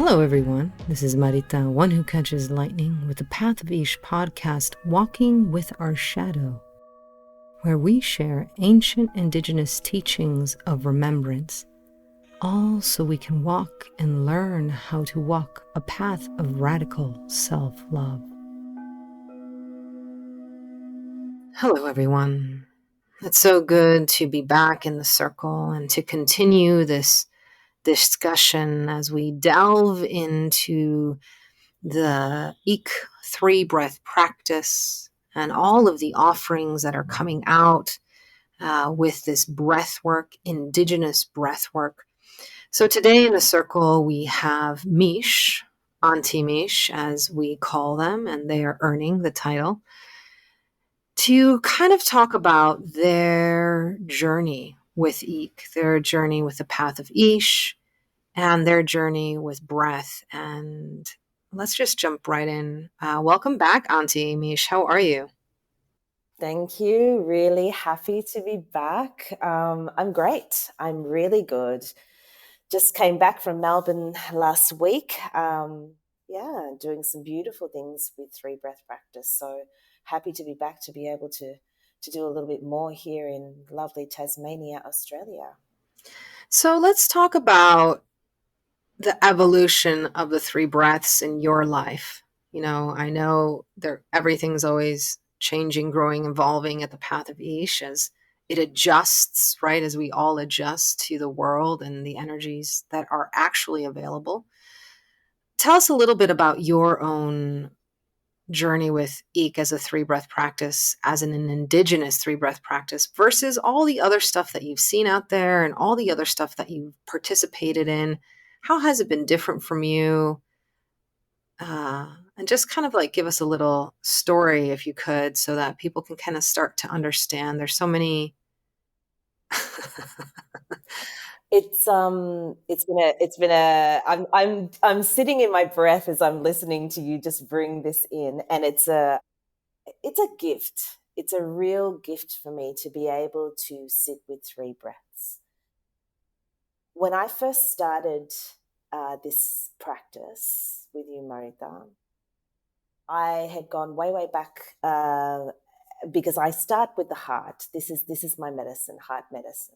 Hello, everyone. This is Marita, one who catches lightning, with the Path of Ish podcast, Walking with Our Shadow, where we share ancient indigenous teachings of remembrance, all so we can walk and learn how to walk a path of radical self-love. Hello, everyone. It's so good to be back in the circle and to continue this discussion as we delve into the Ik 3 breath practice and all of the offerings that are coming out with this breath work, indigenous breath work. So today in the circle, we have Mixch, Aunty Mixch, as we call them, and they are earning the title, to kind of talk about their journey with Ik, their journey with the path of Ish, and their journey with breath. And let's just jump right in. Welcome back, Aunty Mixch. How are you? Thank you. Really happy to be back. I'm great. I'm really good. Just came back from Melbourne last week. Doing some beautiful things with 3 breath practice. So happy to be back to be able to do a little bit more here in lovely Tasmania, Australia. So let's talk about the evolution of the 3 breaths in your life. You know, I know everything's always changing, growing, evolving at the path of Ish as it adjusts, right? As we all adjust to the world and the energies that are actually available. Tell us a little bit about your own journey with Ik as a 3 breath practice, as an indigenous 3 breath practice, versus all the other stuff that you've seen out there and all the other stuff that you've participated in. How has it been different from you? And just kind of like give us a little story, if you could, so that people can kind of start to understand. There's so many. I'm sitting in my breath as I'm listening to you just bring this in, and it's a gift. It's a real gift for me to be able to sit with 3 breaths. When I first started this practice with you, Marita, I had gone way back because I start with the heart. This is my medicine, heart medicine,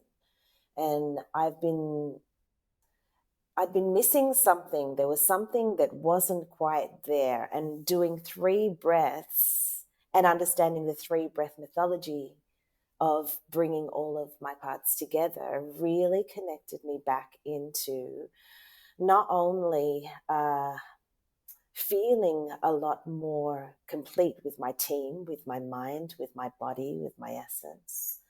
and I'd been missing something. There was something that wasn't quite there, and doing 3 breaths and understanding the 3 breath methodology of bringing all of my parts together really connected me back into not only feeling a lot more complete with my team, with my mind, with my body, with my essence,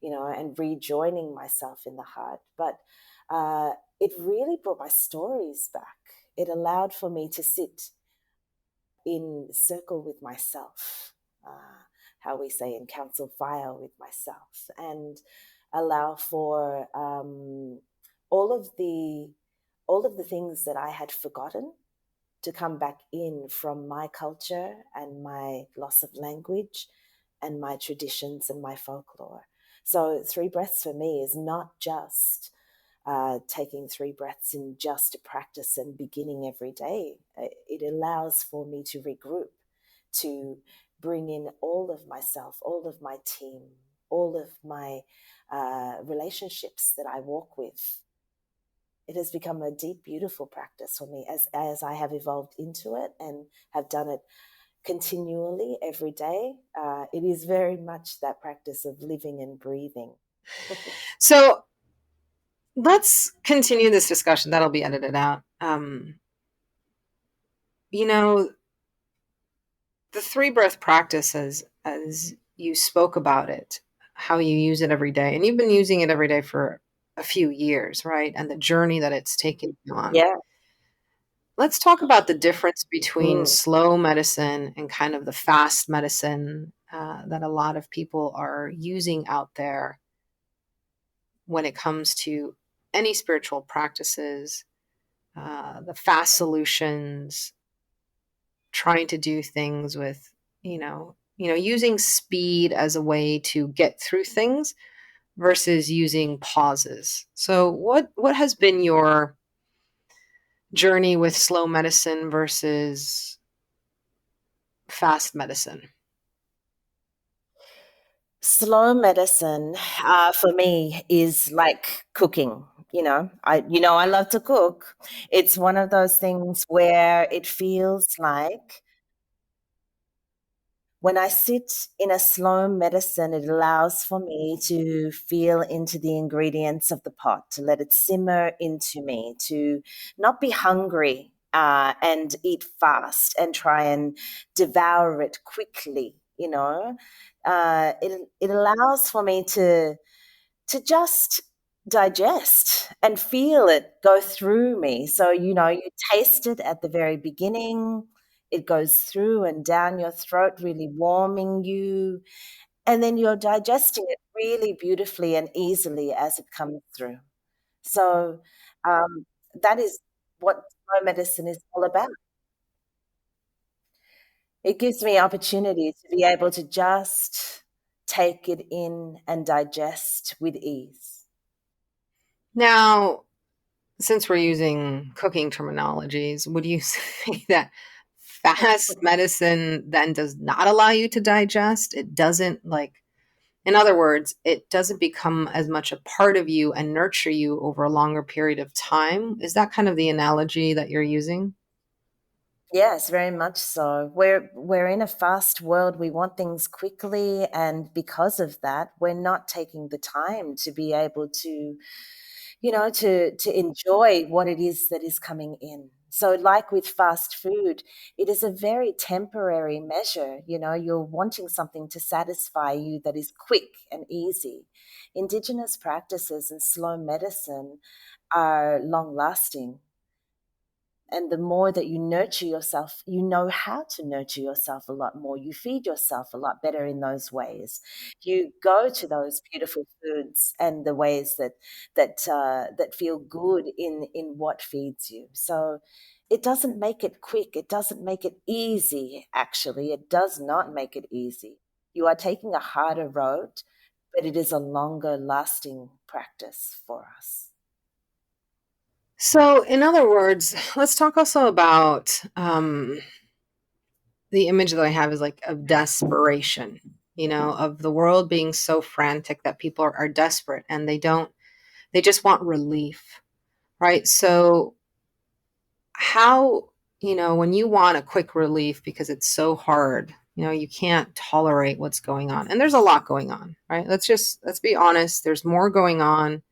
and rejoining myself in the heart. But it really brought my stories back. It allowed for me to sit in circle with myself, how we say in council fire with myself, and allow for all of the things that I had forgotten to come back in from my culture and my loss of language and my traditions and my folklore. So 3 breaths for me is not just taking 3 breaths in just a practice and beginning every day. It allows for me to regroup, to bring in all of myself, all of my team, all of my relationships that I walk with. It has become a deep, beautiful practice for me as I have evolved into it and have done it continually every day. It is very much that practice of living and breathing. So let's continue this discussion. That'll be edited out. The 3 breath practice, as you spoke about it, how you use it every day, and you've been using it every day for a few years, right? And the journey that it's taken you on. Yeah. Let's talk about the difference between slow medicine and kind of the fast medicine that a lot of people are using out there when it comes to any spiritual practices, the fast solutions, trying to do things with, using speed as a way to get through things versus using pauses. So what has been your journey with slow medicine versus fast medicine? Slow medicine, for me is like cooking. I love to cook. It's one of those things where it feels like when I sit in a slow medicine, it allows for me to feel into the ingredients of the pot, to let it simmer into me, to not be hungry and eat fast and try and devour it quickly. It allows for me to just digest and feel it go through me. So, you taste it at the very beginning, it goes through and down your throat, really warming you. And then you're digesting it really beautifully and easily as it comes through. So, um, that is what slow medicine is all about. It gives me opportunity to be able to just take it in and digest with ease. Now, since we're using cooking terminologies, would you say that fast medicine then does not allow you to digest? It doesn't, like, in other words, it doesn't become as much a part of you and nurture you over a longer period of time? Is that kind of the analogy that you're using? Yes, very much so. We're in a fast world. We want things quickly, and because of that, we're not taking the time to be able to, to enjoy what it is that is coming in. So, like with fast food, it is a very temporary measure. You're wanting something to satisfy you that is quick and easy. Indigenous practices and slow medicine are long lasting, and the more that you nurture yourself, you know how to nurture yourself a lot more. You feed yourself a lot better in those ways. You go to those beautiful foods and the ways that feel good in what feeds you. So it doesn't make it quick. It doesn't make it easy. Actually, it does not make it easy. You are taking a harder road, but it is a longer lasting practice for us. So, in other words, let's talk also about the image that I have is like of desperation, of the world being so frantic that people are desperate and they just want relief, right? So, how, when you want a quick relief because it's so hard, you can't tolerate what's going on. And there's a lot going on, right? Let's be honest. There's more going on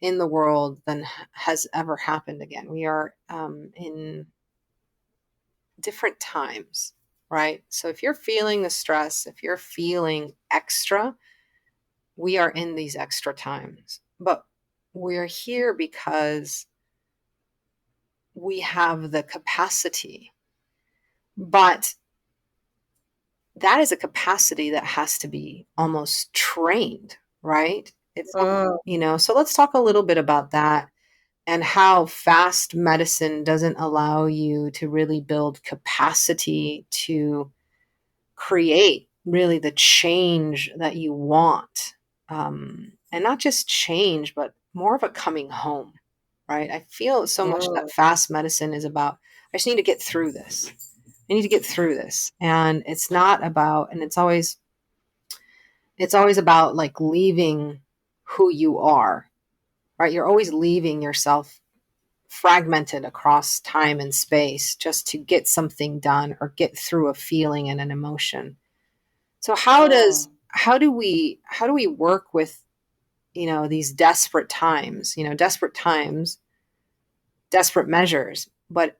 in the world than has ever happened again. We are in different times, right? So if you're feeling the stress, if you're feeling extra, we are in these extra times. But we're here because we have the capacity. But that is a capacity that has to be almost trained, right? Mm, So let's talk a little bit about that and how fast medicine doesn't allow you to really build capacity to create really the change that you want. And not just change, but more of a coming home, right? I feel so much mm, that fast medicine is about, I just need to get through this. I need to get through this. And it's not about, and it's always about like leaving who you are, right? You're always leaving yourself fragmented across time and space just to get something done or get through a feeling and an emotion. So mm. how do we work with, these desperate times, desperate measures, but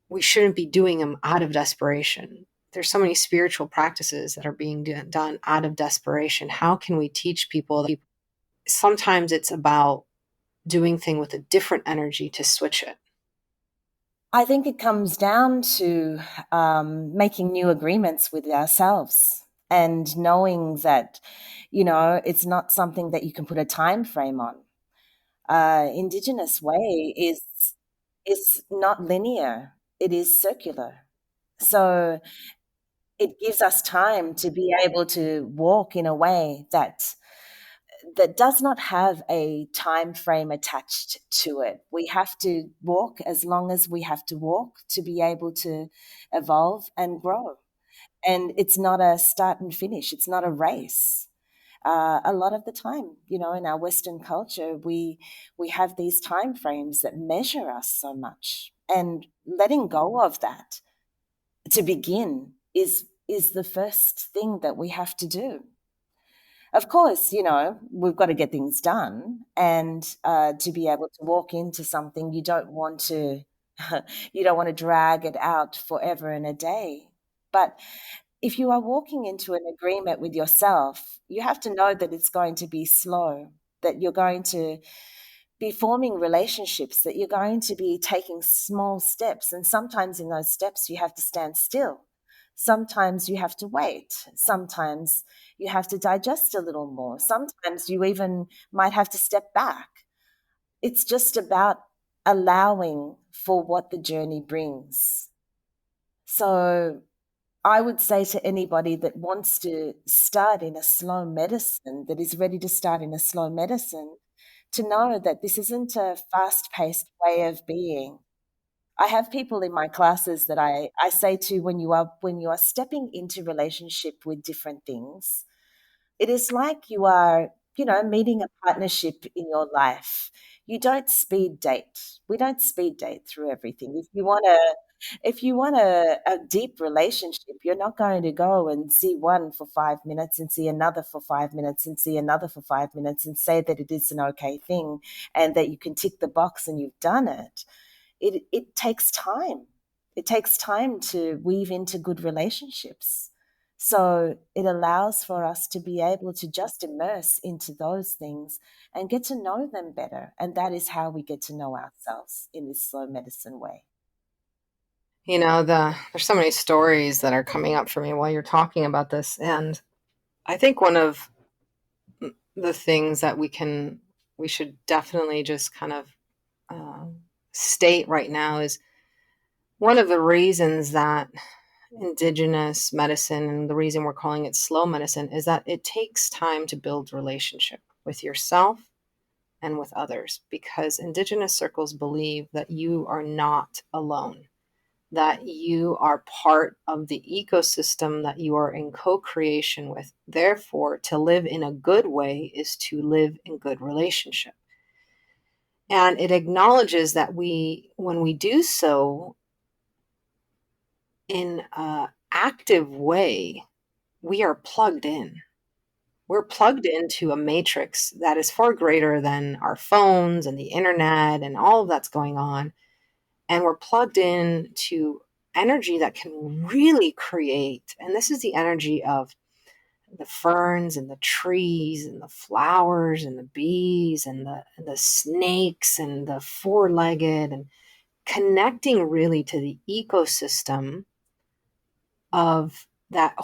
we shouldn't be doing them out of desperation. There's so many spiritual practices that are being done out of desperation. How can we teach people that sometimes it's about doing thing with a different energy to switch it? I think it comes down to making new agreements with ourselves and knowing that, it's not something that you can put a time frame on. Indigenous way is not linear; it is circular. So it gives us time to be able to walk in a way that that does not have a time frame attached to it. We have to walk as long as we have to walk to be able to evolve and grow. And it's not a start and finish. It's not a race. A lot of the time, in our Western culture, we have these time frames that measure us so much, and letting go of that to begin is the first thing that we have to do. Of course, we've got to get things done, and to be able to walk into something, you don't want to drag it out forever and a day. But if you are walking into an agreement with yourself, you have to know that it's going to be slow, that you're going to be forming relationships, that you're going to be taking small steps. And sometimes in those steps, you have to stand still. Sometimes you have to wait. Sometimes you have to digest a little more. Sometimes you even might have to step back. It's just about allowing for what the journey brings. So I would say to anybody that wants to start in a slow medicine, that is ready to start in a slow medicine, to know that this isn't a fast paced way of being. I have people in my classes that I say to, when you are stepping into relationship with different things, it is like you are, meeting a partnership in your life. You don't speed date. We don't speed date through everything. If you want a deep relationship, you're not going to go and see one for 5 minutes and see another for 5 minutes and see another for 5 minutes and say that it is an okay thing and that you can tick the box and you've done it. It takes time. It takes time to weave into good relationships. So it allows for us to be able to just immerse into those things and get to know them better. And that is how we get to know ourselves in this slow medicine way. There's so many stories that are coming up for me while you're talking about this, and I think one of the things that we should definitely just kind of uh, state right now is one of the reasons that indigenous medicine, and the reason we're calling it slow medicine, is that it takes time to build relationship with yourself and with others, because indigenous circles believe that you are not alone, that you are part of the ecosystem, that you are in co-creation with. Therefore, to live in a good way is to live in good relationship. And it acknowledges that when we do so in an active way, we are plugged in. We're plugged into a matrix that is far greater than our phones and the internet and all of that's going on. And we're plugged in to energy that can really create. And this is the energy of the ferns and the trees and the flowers and the bees and the snakes and the four-legged, and connecting really to the ecosystem of that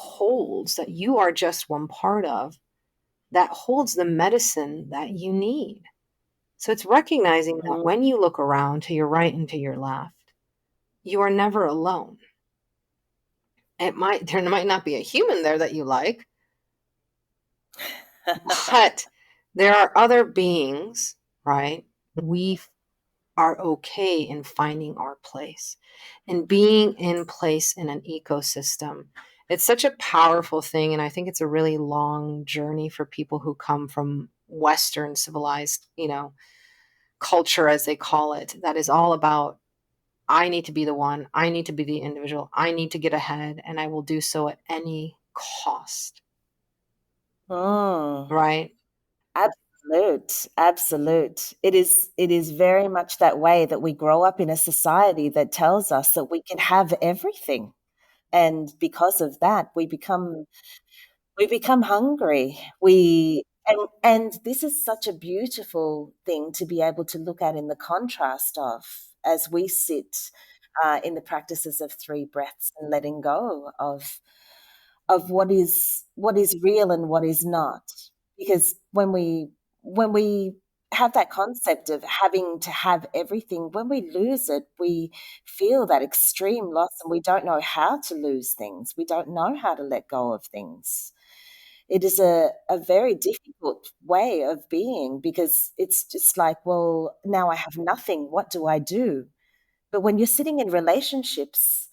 you are just one part of, that holds the medicine that you need. So it's recognizing that when you look around to your right and to your left, you are never alone. There might not be a human there that you like, but there are other beings, right? We are okay in finding our place and being in place in an ecosystem. It's such a powerful thing, and I think it's a really long journey for people who come from Western civilized, culture, as they call it, that is all about, I need to be the one, I need to be the individual, I need to get ahead, and I will do so at any cost, Mm. right? Absolute, absolute. It is very much that way that we grow up in a society that tells us that we can have everything. And because of that, we become hungry. And this is such a beautiful thing to be able to look at in the contrast of, as we sit in the practices of three breaths and letting go of what is real and what is not. Because when we have that concept of having to have everything, when we lose it, we feel that extreme loss, and we don't know how to lose things. We don't know how to let go of things. it is a very difficult way of being, because it's just like, well, now I have nothing. What do I do? But when you're sitting in relationships,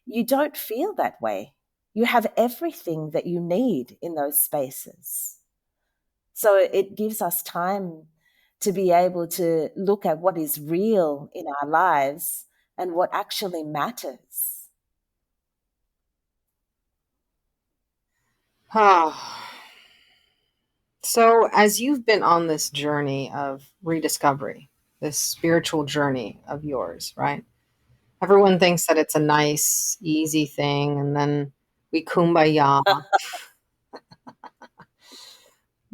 you don't feel that way. You have everything that you need in those spaces. So it gives us time to be able to look at what is real in our lives and what actually matters. So, as you've been on this journey of rediscovery, this spiritual journey of yours, right? Everyone thinks that it's a nice, easy thing, and then we kumbaya.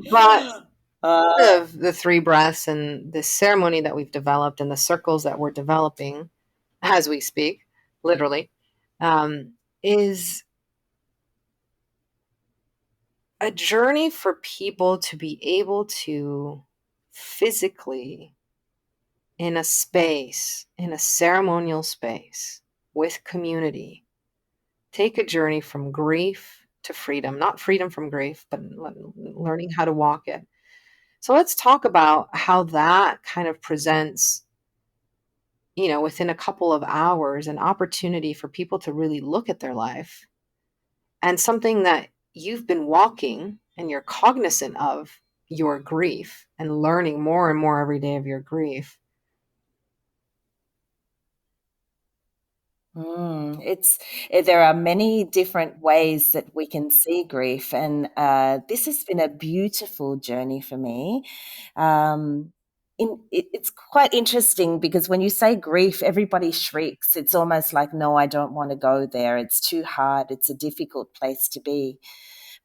But Uh, of the three breaths and the ceremony that we've developed and the circles that we're developing as we speak, literally, is a journey for people to be able to physically, in a space, in a ceremonial space with community, take a journey from grief to freedom, not freedom from grief, but learning how to walk it. So let's talk about how that kind of presents, within a couple of hours, an opportunity for people to really look at their life and something that you've been walking and you're cognizant of your grief and learning more and more every day of your grief. it's there are many different ways that we can see grief, and this has been a beautiful journey for me. Um, it's quite interesting because when you say grief, everybody shrieks. It's almost like, no, I don't want to go there. It's too hard. It's a difficult place to be.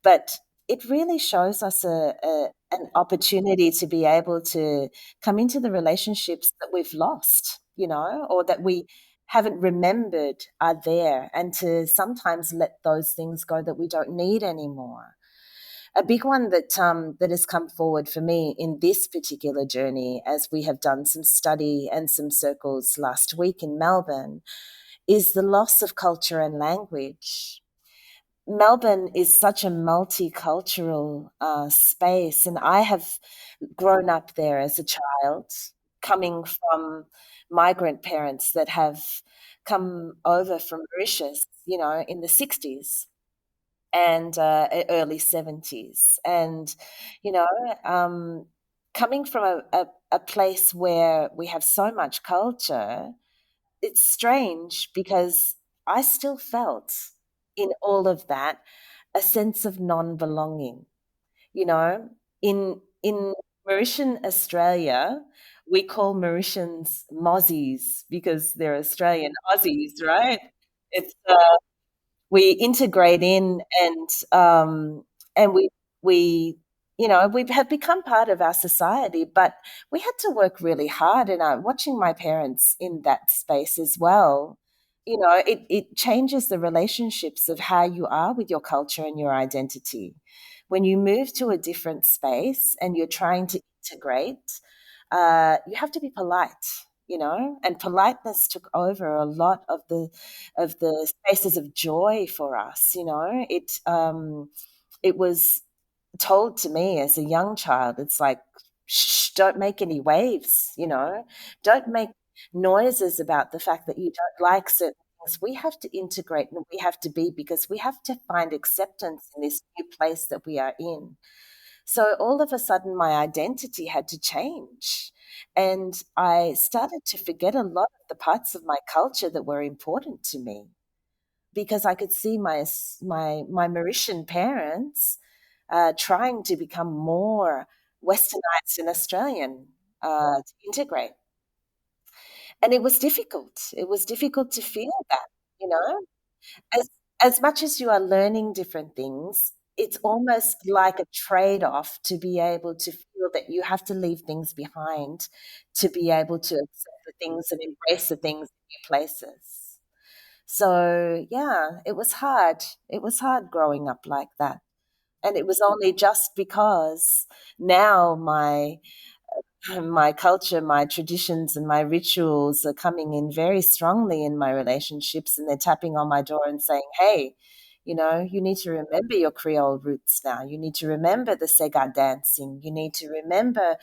But it really shows us an opportunity to be able to come into the relationships that we've lost, or that we haven't remembered are there, and to sometimes let those things go that we don't need anymore. A big one that has come forward for me in this particular journey, as we have done some study and some circles last week in Melbourne, is the loss of culture and language. Melbourne is such a multicultural space, and I have grown up there as a child, coming from migrant parents that have come over from Mauritius, in the 60s and early 70s. And, you know, um, coming from a place where we have so much culture, it's strange because I still felt in all of that a sense of non-belonging. You know, in Mauritian Australia, we call Mauritians Mozzies because they're Australian Aussies, right? It's we integrate in, and we we have become part of our society, but we had to work really hard, and I'm watching my parents in that space as well. It changes the relationships of how you are with your culture and your identity. When you move to a different space and you're trying to integrate, you have to be polite, and politeness took over a lot of the spaces of joy for us. It was told to me as a young child, it's like, shh, don't make any waves, don't make noises about the fact that you don't like certain things. We have to integrate and we have to be, because we have to find acceptance in this new place that we are in. So all of a sudden, my identity had to change. And I started to forget a lot of the parts of my culture that were important to me, because I could see my Mauritian parents trying to become more Westernized and Australian, to integrate. And it was difficult. It was difficult to feel that, you know? As as much as you are learning different things, it's almost like a trade-off to be able to feel that you have to leave things behind to be able to accept the things and embrace the things in new places. So, yeah, it was hard. It was hard growing up like that. And it was only just because now my culture, my traditions, and my rituals are coming in very strongly in my relationships, and they're tapping on my door and saying, "Hey, You need to remember your Creole roots now. You need to remember the Sega dancing. You need to remember,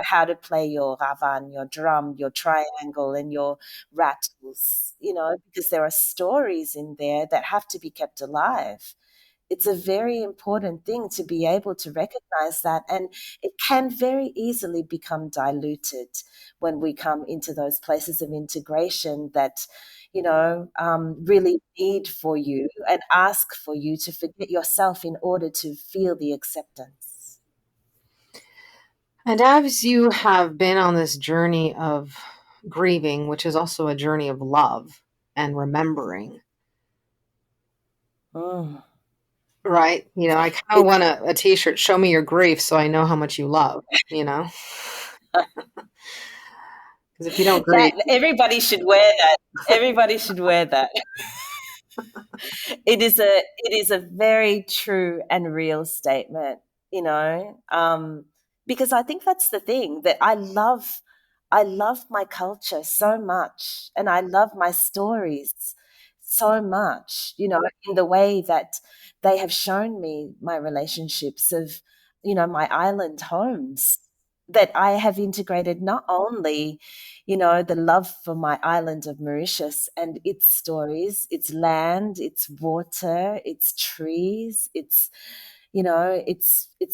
how to play your ravan, your drum, your triangle, and your rattles, because there are stories in there that have to be kept alive. It's a very important thing to be able to recognize that. And it can very easily become diluted when we come into those places of integration that, really need for you and ask for you to forget yourself in order to feel the acceptance. And as you have been on this journey of grieving, which is also a journey of love and remembering, Mm. right? I kind of It, want a t-shirt, show me your grief so I know how much you love, because if you don't grieve, that everybody should wear that. Everybody should wear that. It is a very true and real statement, because I think that's the thing that I love my culture so much, and I love my stories so much, in the way that they have shown me my relationships of, my island homes, that I have integrated not only, the love for my island of Mauritius and its stories, its land, its water, its trees, its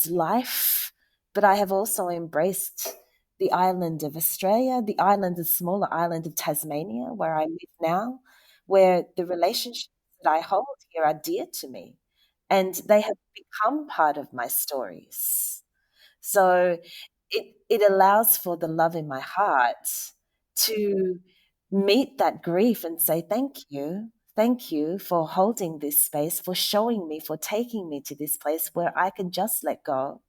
life, but I have also embraced the island of Australia, the smaller island of Tasmania, where I live now, where the relationships that I hold here are dear to me, and they have become part of my stories. So it allows for the love in my heart to meet that grief and say, thank you. Thank you for holding this space, for showing me, for taking me to this place where I can just let go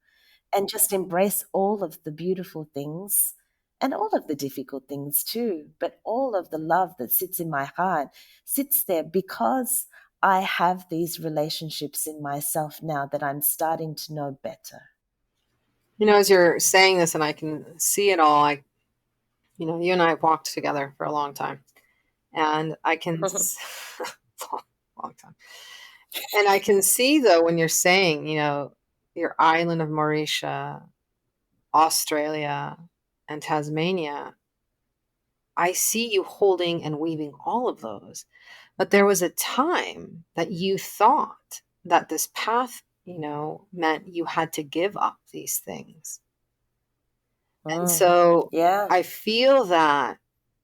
and just embrace all of the beautiful things and all of the difficult things too. But all of the love that sits in my heart sits there because I have these relationships in myself now that I'm starting to know better. as you're saying this and I can see it all, you and I have walked together for a long time, and I can, long, long time. And I can see though, when you're saying, your island of Mauritius, Australia, and Tasmania, I see you holding and weaving all of those. But there was a time that you thought that this path, meant you had to give up these things. And so Yeah. I feel that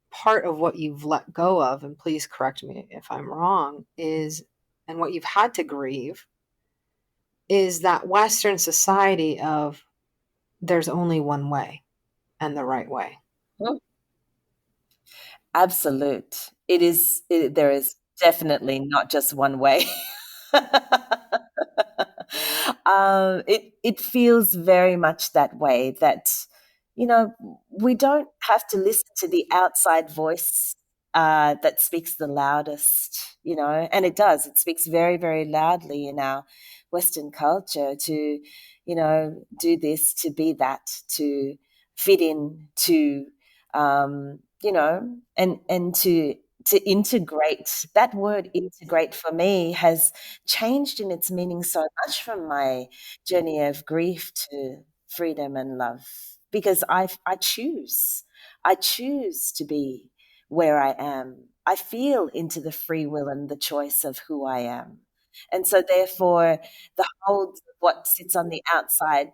part of what you've let go of, and please correct me if I'm wrong, and what you've had to grieve is that Western society of there's only one way and the right way. Absolute. There is definitely not just one way. It feels very much that way, that, you know, we don't have to listen to the outside voice that speaks the loudest, and it does. It speaks very, very loudly in our Western culture to, do this, to be that, to fit in, to and to integrate. That word integrate for me has changed in its meaning so much from my journey of grief to freedom and love, because I choose to be where I am. I feel into the free will and the choice of who I am, and so therefore the hold of what sits on the outside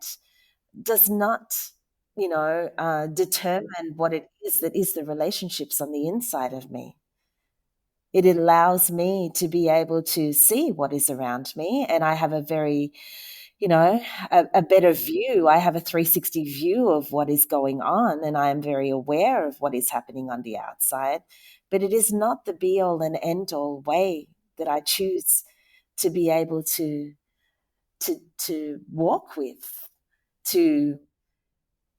does not, determine what it is that is the relationships on the inside of me. It allows me to be able to see what is around me, and I have a very, a better view. I have a 360 view of what is going on, and I am very aware of what is happening on the outside. But it is not the be all and end all way that I choose to be able to walk with, to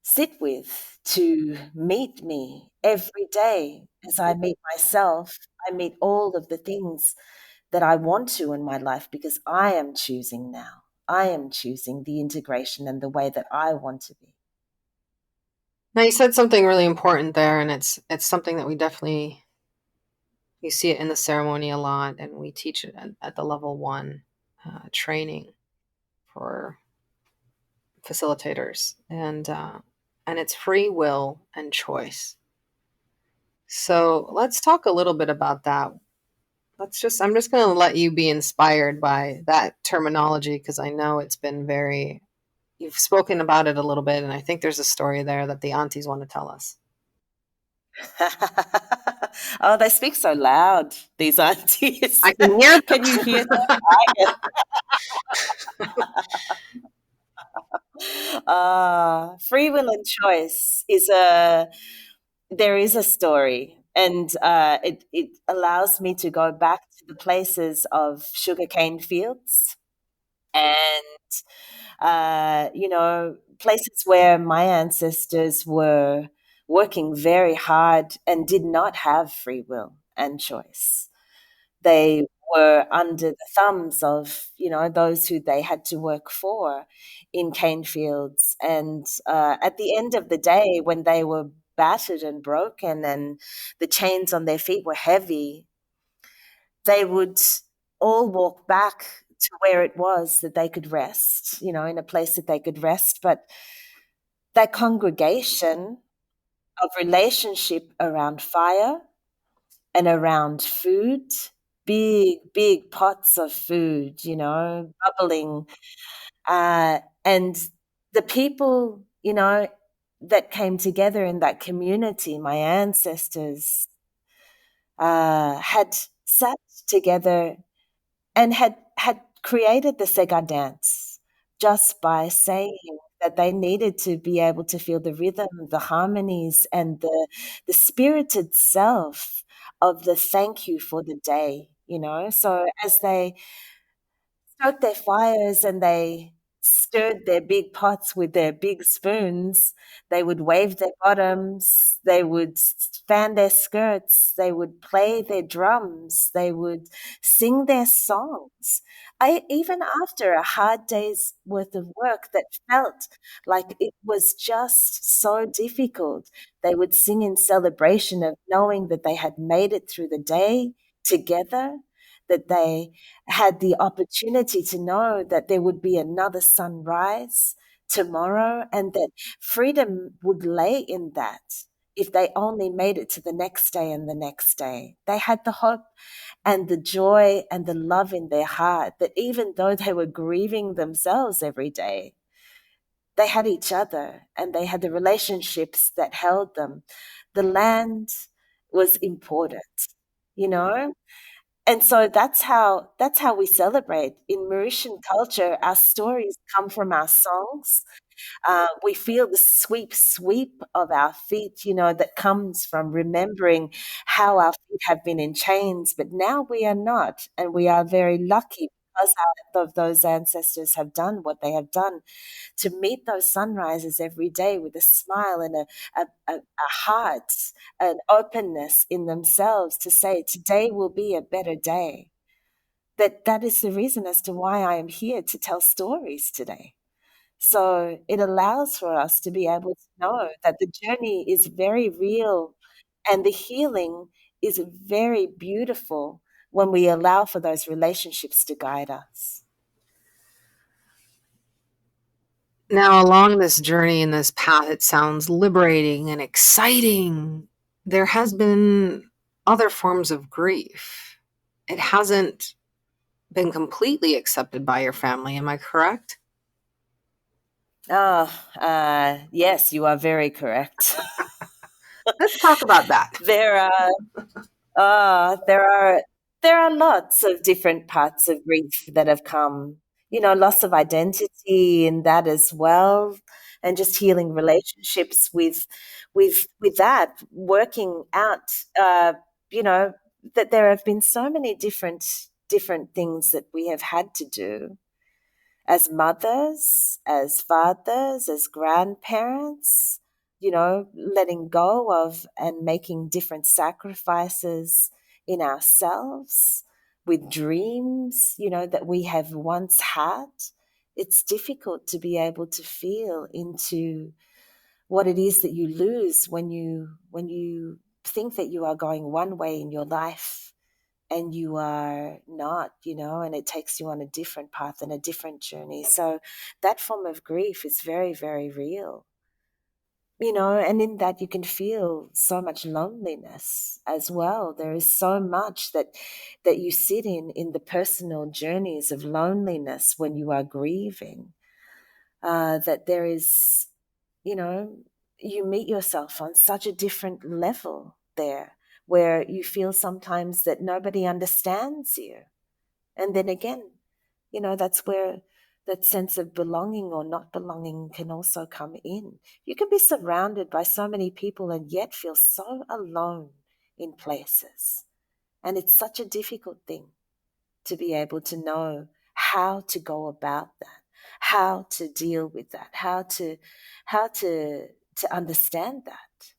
sit with, to meet me every day. As I meet myself, I meet all of the things that I want to in my life, because I am choosing now. I am choosing the integration and the way that I want to be. Now you said something really important there, and it's something that we definitely You see it in the ceremony a lot, and we teach it at the level one training for facilitators, and it's free will and choice. So let's talk a little bit about that. I'm just going to let you be inspired by that terminology because I know it's been very, you've spoken about it a little bit, and I think there's a story there that the aunties want to tell us. Oh, they speak so loud, these aunties. I can hear Can you hear them. them? Free will and choice is there is a story, and it allows me to go back to the places of sugarcane fields and places where my ancestors were working very hard and did not have free will and choice. They were under the thumbs of, those who they had to work for in cane fields. And at the end of the day, when they were battered and broken and the chains on their feet were heavy, they would all walk back to where it was that they could rest, in a place that they could rest. But that congregation of relationship around fire and around food, big, big pots of food, bubbling. And the people, that came together in that community, my ancestors, had sat together and had created the Sega dance just by saying that they needed to be able to feel the rhythm, the harmonies, and the spirited self of the thank you for the day, So as they stoked their fires and they stirred their big pots with their big spoons. They would wave their bottoms, they would fan their skirts, they would play their drums, they would sing their songs. Even after a hard day's worth of work that felt like it was just so difficult, they would sing in celebration of knowing that they had made it through the day together, that they had the opportunity to know that there would be another sunrise tomorrow and that freedom would lay in that if they only made it to the next day and the next day. They had the hope and the joy and the love in their heart that even though they were grieving themselves every day, they had each other and they had the relationships that held them. The land was important, you know? And so that's how we celebrate. In Mauritian culture, our stories come from our songs. We feel the sweep of our feet, that comes from remembering how our feet have been in chains, but now we are not. And we are very lucky because of those ancestors have done what they have done to meet those sunrises every day with a smile and a heart, an openness in themselves to say, today will be a better day. That is the reason as to why I am here to tell stories today. So it allows for us to be able to know that the journey is very real and the healing is very beautiful when we allow for those relationships to guide us. Now, along this journey and this path, it sounds liberating and exciting. There has been other forms of grief. It hasn't been completely accepted by your family. Am I correct? Oh, yes, you are very correct. Let's talk about that. There are uh, there are there are lots of different parts of grief that have come. Loss of identity in that as well, and just healing relationships with that, working out. You know that there have been so many different things that we have had to do as mothers, as fathers, as grandparents, letting go of and making different sacrifices in ourselves with dreams, that we have once had. It's difficult to be able to feel into what it is that you lose when you think that you are going one way in your life and you are not, and it takes you on a different path and a different journey. So that form of grief is very, very real. And in that you can feel so much loneliness as well. There is so much that you sit in the personal journeys of loneliness when you are grieving. That there is, you know, you meet yourself on such a different level there, where you feel sometimes that nobody understands you. And then again, that's where that sense of belonging or not belonging can also come in. You can be surrounded by so many people and yet feel so alone in places. And it's such a difficult thing to be able to know how to go about that, how to deal with that, how to understand that.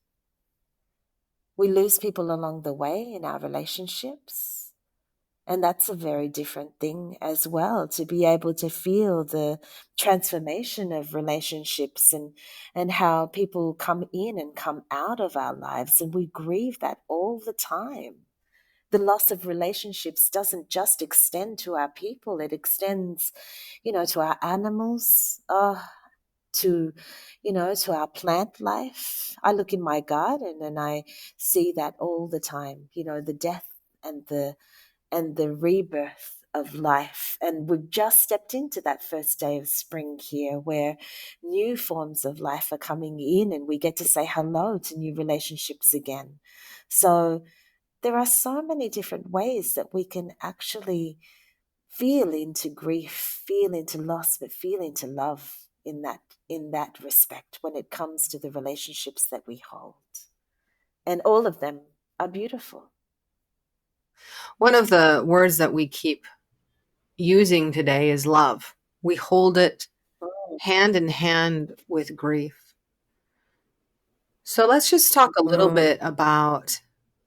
We lose people along the way in our relationships. And that's a very different thing as well, to be able to feel the transformation of relationships and how people come in and come out of our lives. And we grieve that all the time. The loss of relationships doesn't just extend to our people, it extends, to our animals, to, to our plant life. I look in my garden and I see that all the time, the death and the rebirth of life. And we've just stepped into that first day of spring here, where new forms of life are coming in and we get to say hello to new relationships again. So there are so many different ways that we can actually feel into grief, feel into loss, but feel into love in that respect when it comes to the relationships that we hold. And all of them are beautiful. One of the words that we keep using today is love. We hold it Mm. hand in hand with grief. So let's just talk a little Mm. bit about,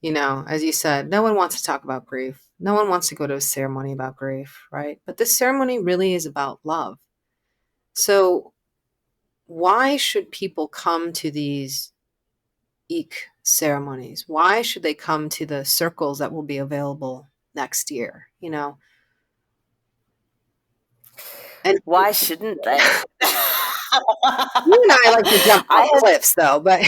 as you said, no one wants to talk about grief. No one wants to go to a ceremony about grief, right? But this ceremony really is about love. So why should people come to these eek ceremonies? Why should they come to the circles that will be available next year? And Why shouldn't they? you and I like to jump I off have cliffs, though, but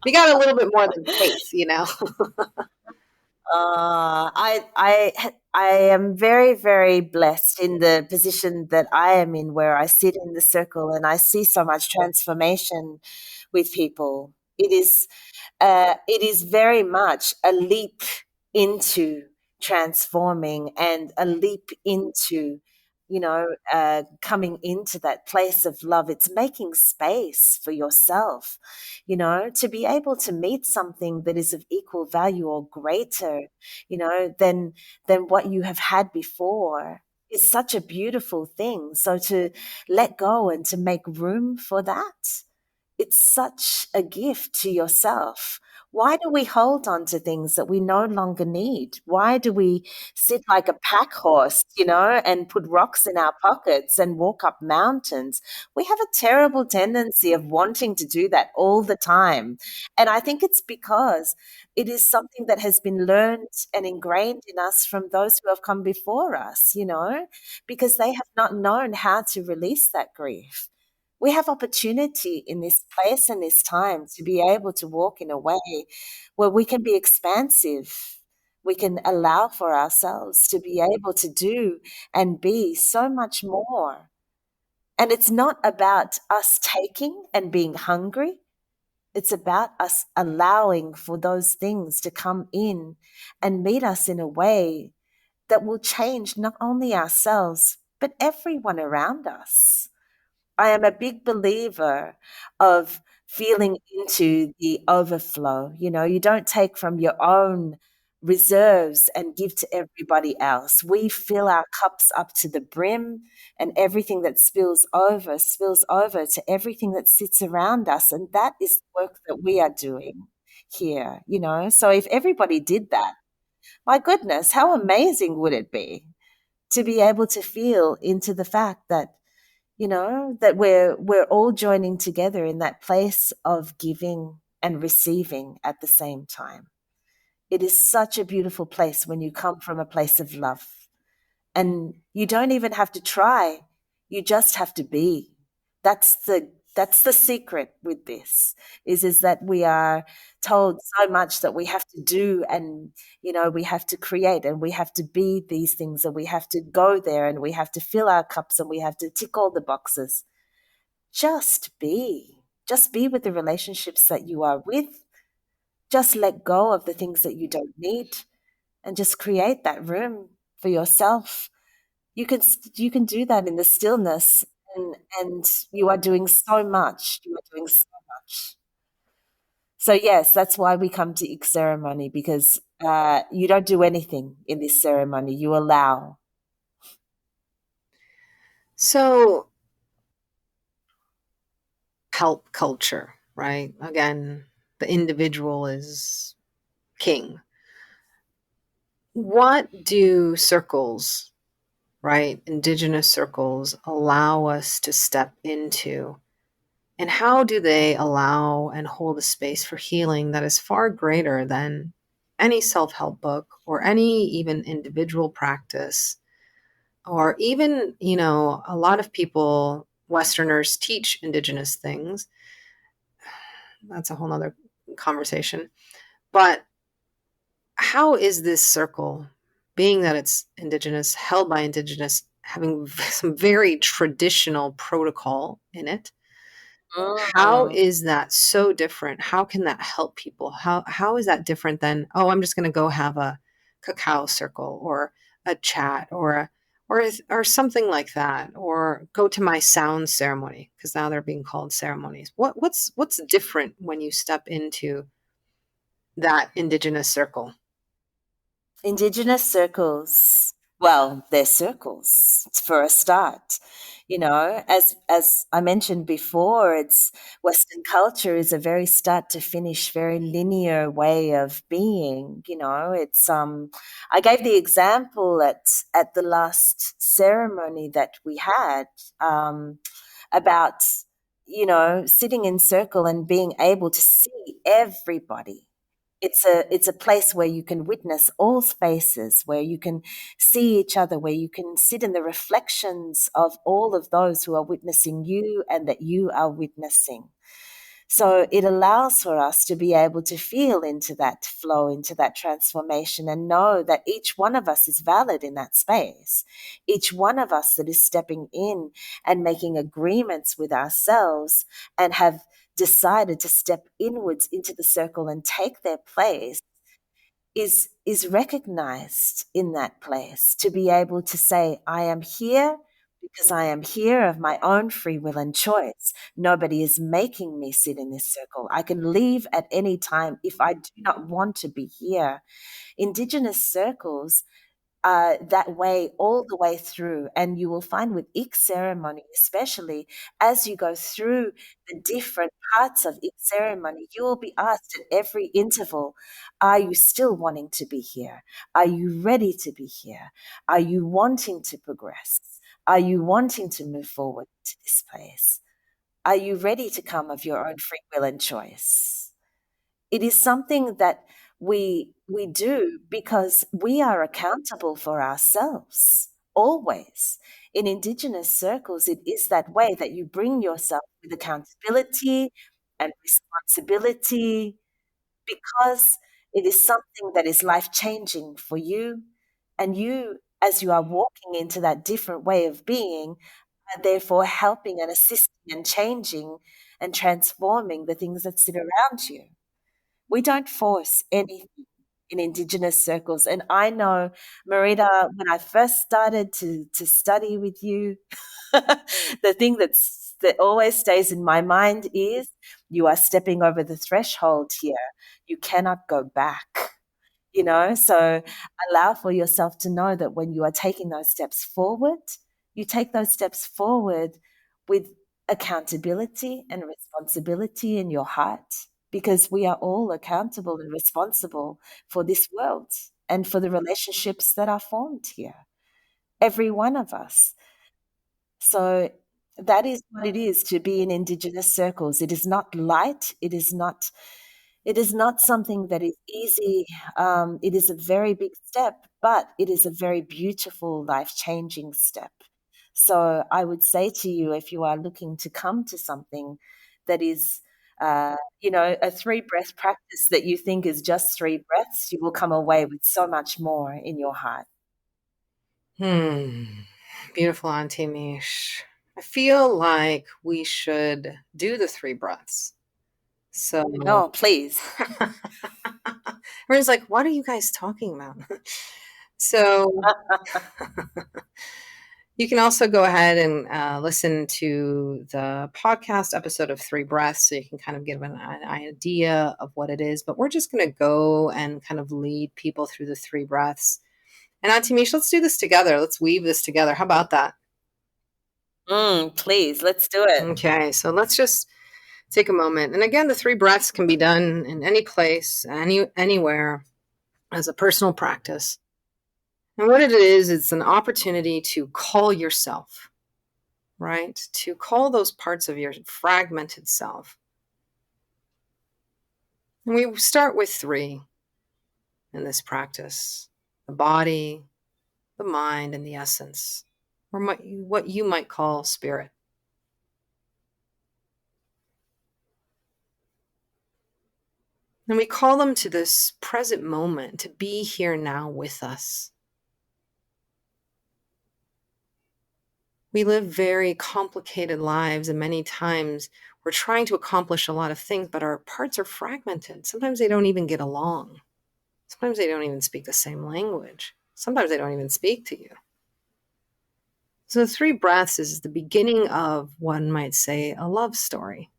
we got a little bit more than faith. I am very, very blessed in the position that I am in, where I sit in the circle and I see so much transformation with people. It is very much a leap into transforming and a leap into, coming into that place of love. It's making space for yourself, to be able to meet something that is of equal value or greater, than what you have had before is such a beautiful thing. So to let go and to make room for that, it's such a gift to yourself. Why do we hold on to things that we no longer need? Why do we sit like a pack horse, and put rocks in our pockets and walk up mountains? We have a terrible tendency of wanting to do that all the time. And I think it's because it is something that has been learned and ingrained in us from those who have come before us, because they have not known how to release that grief. We have opportunity in this place and this time to be able to walk in a way where we can be expansive. We can allow for ourselves to be able to do and be so much more. And it's not about us taking and being hungry. It's about us allowing for those things to come in and meet us in a way that will change not only ourselves, but everyone around us. I am a big believer of feeling into the overflow. You don't take from your own reserves and give to everybody else. We fill our cups up to the brim, and everything that spills over to everything that sits around us. And that is the work that we are doing here. So if everybody did that, my goodness, how amazing would it be to be able to feel into the fact that we're all joining together in that place of giving, and receiving at the same time. It is such a beautiful place when you come from a place of love. And you don't even have to try. You just have to be. That's the secret with this is that we are told so much that we have to do, and we have to create, and we have to be these things, and we have to go there, and we have to fill our cups, and we have to tick all the boxes. Just be. Just be with the relationships that you are with. Just let go of the things that you don't need, and just create that room for yourself. You can do that in the stillness, and you are doing so much. You are doing so much. So yes, that's why we come to Ik ceremony, because you don't do anything in this ceremony. You allow. So, help culture, right? Again, the individual is king. What do circles, right? Indigenous circles allow us to step into? And how do they allow and hold a space for healing that is far greater than any self help book or any even individual practice? Or even, a lot of people, Westerners, teach Indigenous things. That's a whole nother conversation. But how is this circle, being that it's Indigenous, held by Indigenous, having some very traditional protocol in it? How Mm. is that so different? How can that help people? How is that different than, oh, I'm just going to go have a cacao circle or a chat or something like that, or go to my sound ceremony, because now they're being called ceremonies. What's different when you step into that indigenous circle? Indigenous circles, well, they're circles for a start. As I mentioned before, it's Western culture is a very start to finish, very linear way of being. It's I gave the example at the last ceremony that we had, about sitting in circle and being able to see everybody. It's a place where you can witness all spaces, where you can see each other, where you can sit in the reflections of all of those who are witnessing you and that you are witnessing. So it allows for us to be able to feel into that flow, into that transformation, and know that each one of us is valid in that space. Each one of us that is stepping in and making agreements with ourselves and have decided to step inwards into the circle and take their place is recognized in that place, to be able to say, I am here because I am here of my own free will and choice. Nobody is making me sit in this circle. I can leave at any time if I do not want to be here. Indigenous circles that way all the way through. And you will find with Ik ceremony, especially as you go through the different parts of Ik ceremony, you will be asked at every interval, are you still wanting to be here? Are you ready to be here? Are you wanting to progress? Are you wanting to move forward to this place? Are you ready to come of your own free will and choice? It is something that we do because we are accountable for ourselves always. In Indigenous circles, it is that way that you bring yourself with accountability and responsibility, because it is something that is life changing for you. And you, as you are walking into that different way of being, are therefore helping and assisting and changing and transforming the things that sit around you. We don't force anything in Indigenous circles. And I know, Marita, when I first started to study with you, the thing that always stays in my mind is you are stepping over the threshold here. You cannot go back. So allow for yourself to know that when you are taking those steps forward, you take those steps forward with accountability and responsibility in your heart, because we are all accountable and responsible for this world and for the relationships that are formed here, every one of us. So that is what it is to be in Indigenous circles. It is not light, it is not It is not something that is easy. It is a very big step, but it is a very beautiful, life changing step. So I would say to you, if you are looking to come to something that is, a 3 breath practice that you think is just 3 breaths, you will come away with so much more in your heart. Hmm. Beautiful, Auntie Mish. I feel like we should do the 3 breaths. So Oh, please. everyone's like, what are you guys talking about? So you can also go ahead and listen to the podcast episode of 3 breaths so you can kind of give an idea of what it is. But we're just going to go and kind of lead people through the 3 breaths. And Auntie Mish, let's do this together. Let's weave this together. How about that? Please, let's do it. Okay, so let's just take a moment. And again, the 3 breaths can be done in any place, anywhere as a personal practice. And what it is, it's an opportunity to call yourself, right? To call those parts of your fragmented self. And we start with 3 in this practice: the body, the mind, and the essence, or what you might call spirit. And we call them to this present moment, to be here now with us. We live very complicated lives, and many times we're trying to accomplish a lot of things, but our parts are fragmented. Sometimes they don't even get along. Sometimes they don't even speak the same language. Sometimes they don't even speak to you. So, 3 breaths is the beginning of, one might say, a love story,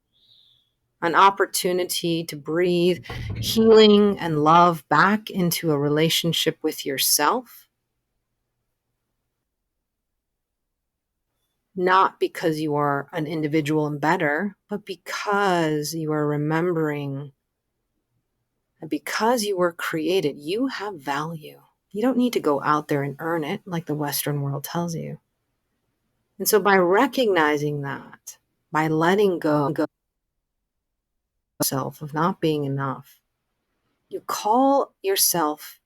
an opportunity to breathe healing and love back into a relationship with yourself. Not because you are an individual and better, but because you are remembering that because you were created, you have value. You don't need to go out there and earn it like the Western world tells you. And so by recognizing that, by letting go of yourself, of not being enough, you call yourself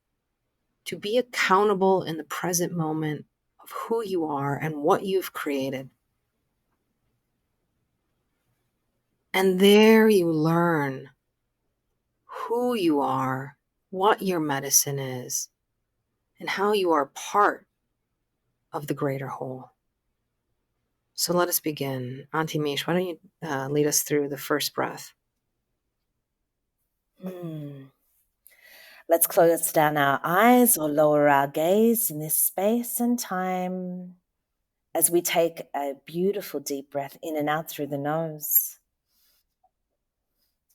to be accountable in the present moment of who you are and what you've created. And there you learn who you are, what your medicine is, and how you are part of the greater whole. So let us begin. Auntie Mish, why don't you lead us through the first breath? Let's close down our eyes or lower our gaze in this space and time as we take a beautiful deep breath in and out through the nose.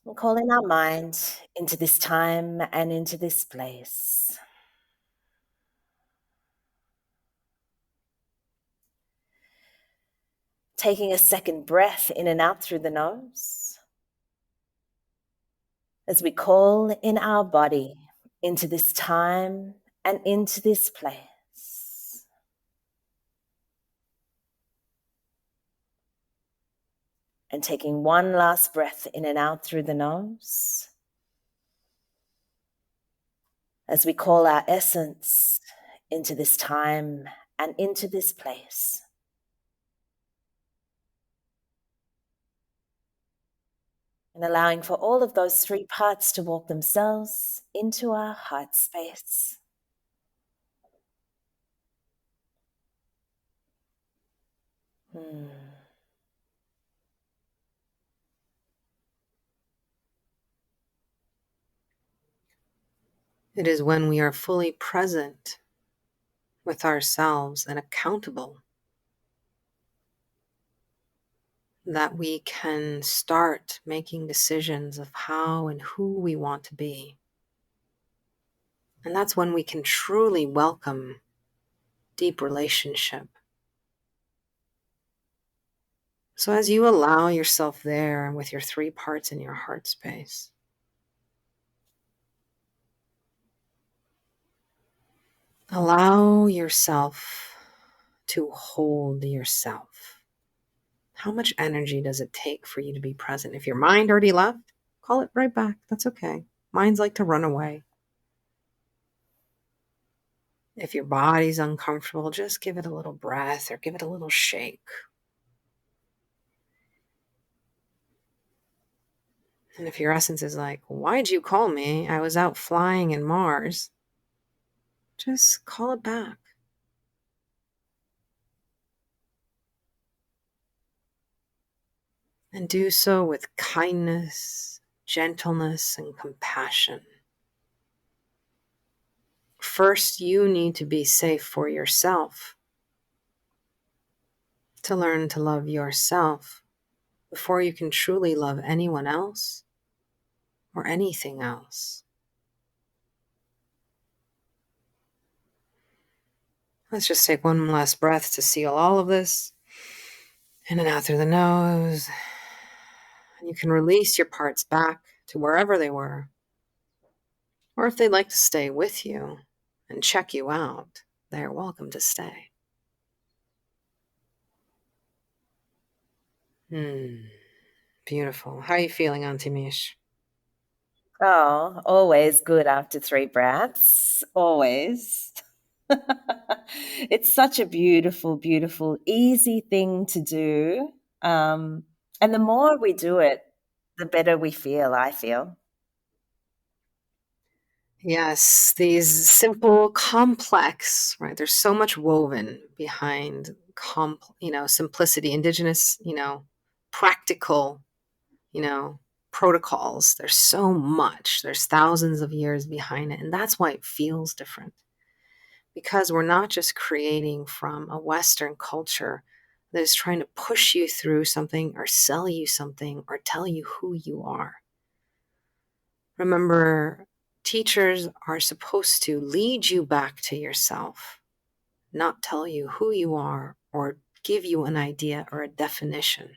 We're calling our mind into this time and into this place. Taking a second breath in and out through the nose as we call in our body into this time and into this place. And taking one last breath in and out through the nose as we call our essence into this time and into this place. And allowing for all of those 3 parts to walk themselves into our heart space. It is when we are fully present with ourselves and accountable that we can start making decisions of how and who we want to be. And that's when we can truly welcome deep relationship. So as you allow yourself there and with your 3 parts in your heart space, allow yourself to hold yourself. How much energy does it take for you to be present? If your mind already left, call it right back. That's okay. Minds like to run away. If your body's uncomfortable, just give it a little breath or give it a little shake. And if your essence is like, why'd you call me? I was out flying in Mars. Just call it back. And do so with kindness, gentleness, and compassion. First, you need to be safe for yourself, to learn to love yourself before you can truly love anyone else or anything else. Let's just take one last breath to seal all of this. In and out through the nose. And you can release your parts back to wherever they were. Or if they'd like to stay with you and check you out, they're welcome to stay. Beautiful. How are you feeling, Aunty Mixch? Oh, always good after 3 breaths. Always. It's such a beautiful, beautiful, easy thing to do. And the more we do it, the better we feel, I feel. Yes, these simple, complex, right? There's so much woven behind, simplicity, indigenous, practical, you know, protocols. There's so much. There's thousands of years behind it. And that's why it feels different. Because we're not just creating from a Western culture that is trying to push you through something or sell you something or tell you who you are. Remember, teachers are supposed to lead you back to yourself, not tell you who you are or give you an idea or a definition.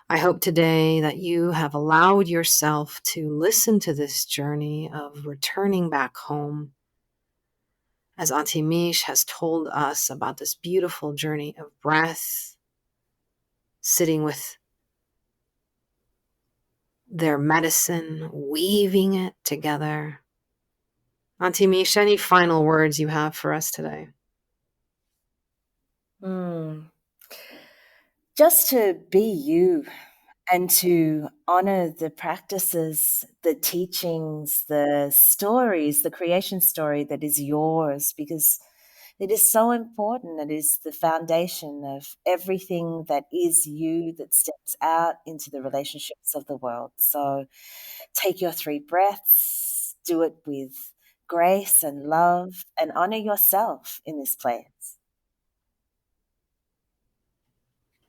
I hope today that you have allowed yourself to listen to this journey of returning back home, as Aunty Mixch has told us about this beautiful journey of breath, sitting with their medicine, weaving it together. Aunty Mixch, any final words you have for us today? Just to be you and to honor the practices, the teachings, the stories, the creation story that is yours, because it is so important. It is the foundation of everything that is you, that steps out into the relationships of the world. So take your 3 breaths, do it with grace and love, and honor yourself in this place.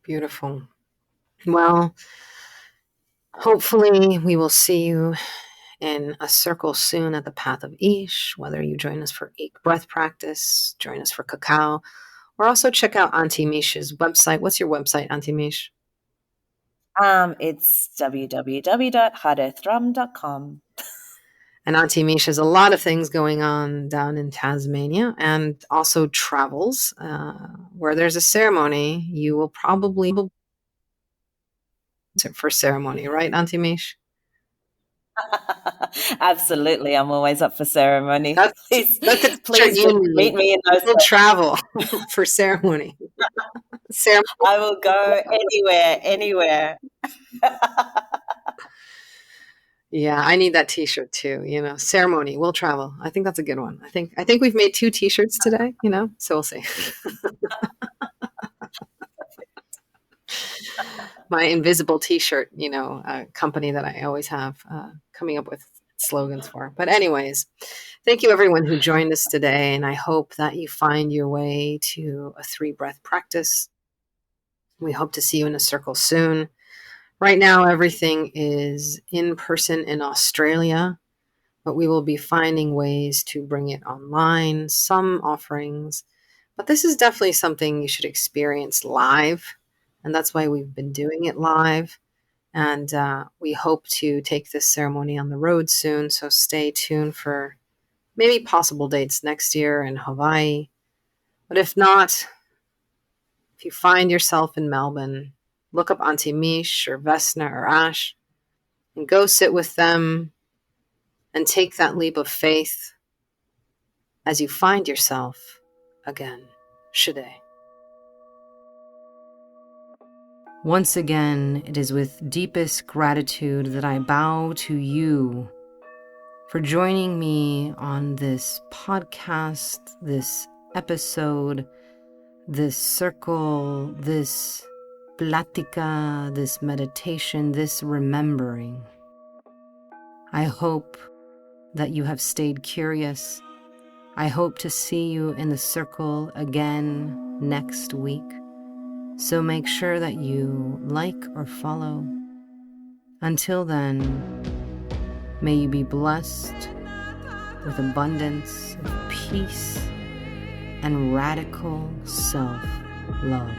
Beautiful. Well, hopefully we will see you in a circle soon at the Path of Ish, whether you join us for breath practice, join us for cacao, or also check out Aunty Mixch's website. What's your website, Aunty Mixch? It's www.heartearthrum.com. And Aunty Mixch has a lot of things going on down in Tasmania and also travels. Where there's a ceremony, you will probably for ceremony, right, Aunty Mixch? Absolutely, I'm always up for ceremony. Please, That's a t-shirt please just you meet need. me in those. We'll travel for ceremony. Ceremony. I will go anywhere, anywhere. Yeah, I need that t-shirt too, ceremony, we'll travel. I think that's a good one. I think we've made 2 t-shirts today, so we'll see. My invisible t-shirt, company that I always have coming up with slogans for. But anyways, thank you everyone who joined us today. And I hope that you find your way to a 3-breath practice. We hope to see you in a circle soon. Right now, everything is in person in Australia, but we will be finding ways to bring it online, some offerings. But this is definitely something you should experience live. And that's why we've been doing it live. And we hope to take this ceremony on the road soon. So stay tuned for maybe possible dates next year in Hawaii. But if not, if you find yourself in Melbourne, look up Aunty Mixch or Vesna or Ash. And go sit with them and take that leap of faith as you find yourself again. Shade. Once again, it is with deepest gratitude that I bow to you for joining me on this podcast, this episode, this circle, this plática, this meditation, this remembering. I hope that you have stayed curious. I hope to see you in the circle again next week. So make sure that you like or follow. Until then, may you be blessed with abundance of peace and radical self-love.